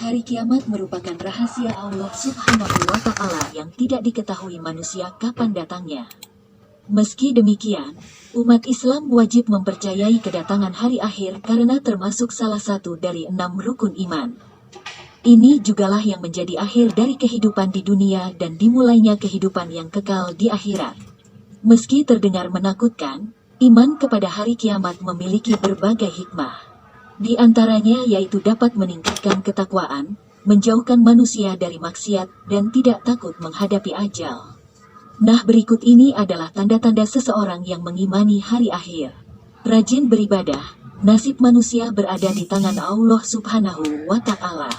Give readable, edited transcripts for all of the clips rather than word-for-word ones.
Hari kiamat merupakan rahasia Allah Subhanahu wa Ta'ala yang tidak diketahui manusia kapan datangnya. Meski demikian, umat Islam wajib mempercayai kedatangan hari akhir karena termasuk salah satu dari 6 rukun iman. Ini jugalah yang menjadi akhir dari kehidupan di dunia dan dimulainya kehidupan yang kekal di akhirat. Meski terdengar menakutkan, iman kepada hari kiamat memiliki berbagai hikmah. Di antaranya yaitu dapat meningkatkan ketakwaan, menjauhkan manusia dari maksiat, dan tidak takut menghadapi ajal. Nah, berikut ini adalah tanda-tanda seseorang yang mengimani hari akhir. Rajin beribadah, nasib manusia berada di tangan Allah Subhanahu wa Ta'ala.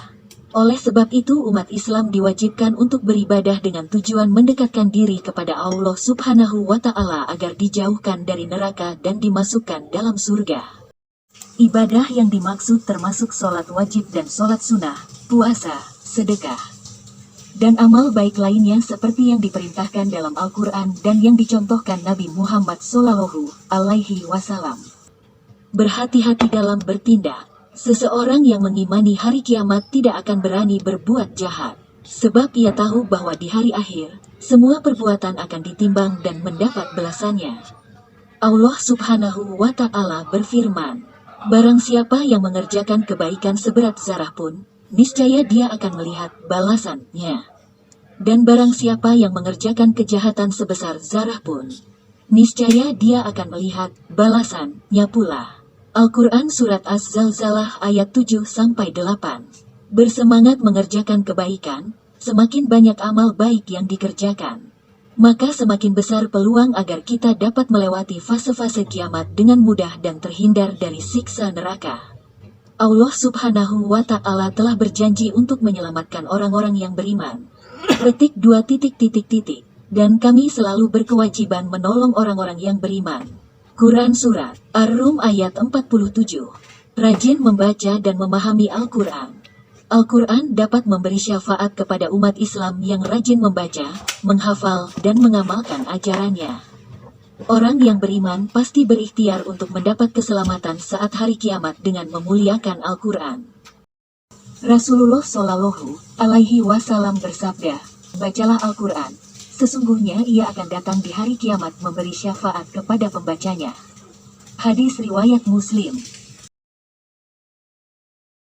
Oleh sebab itu umat Islam diwajibkan untuk beribadah dengan tujuan mendekatkan diri kepada Allah Subhanahu wa Ta'ala agar dijauhkan dari neraka dan dimasukkan dalam surga. Ibadah yang dimaksud termasuk sholat wajib dan sholat sunnah, puasa, sedekah, dan amal baik lainnya seperti yang diperintahkan dalam Al-Quran dan yang dicontohkan Nabi Muhammad SAW. Berhati-hati dalam bertindak. Seseorang yang mengimani hari kiamat tidak akan berani berbuat jahat, sebab ia tahu bahwa di hari akhir, semua perbuatan akan ditimbang dan mendapat balasannya. Allah Subhanahu wa Ta'ala berfirman, "Barang siapa yang mengerjakan kebaikan seberat zarah pun, niscaya dia akan melihat balasannya. Dan barang siapa yang mengerjakan kejahatan sebesar zarah pun, niscaya dia akan melihat balasannya pula." Al-Quran Surat Az-Zalzalah ayat 7-8. Bersemangat mengerjakan kebaikan, semakin banyak amal baik yang dikerjakan, maka semakin besar peluang agar kita dapat melewati fase-fase kiamat dengan mudah dan terhindar dari siksa neraka. Allah Subhanahu wa Ta'ala telah berjanji untuk menyelamatkan orang-orang yang beriman. Petik 2. Dan kami selalu berkewajiban menolong orang-orang yang beriman. Quran Surat Ar-Rum ayat 47. Rajin membaca dan memahami Al-Quran. Al-Quran dapat memberi syafaat kepada umat Islam yang rajin membaca, menghafal, dan mengamalkan ajarannya. Orang yang beriman pasti berikhtiar untuk mendapat keselamatan saat hari kiamat dengan memuliakan Al-Quran. Rasulullah Shallallahu Alaihi Wasallam bersabda, "Bacalah Al-Quran. Sesungguhnya ia akan datang di hari kiamat memberi syafaat kepada pembacanya." Hadis riwayat Muslim.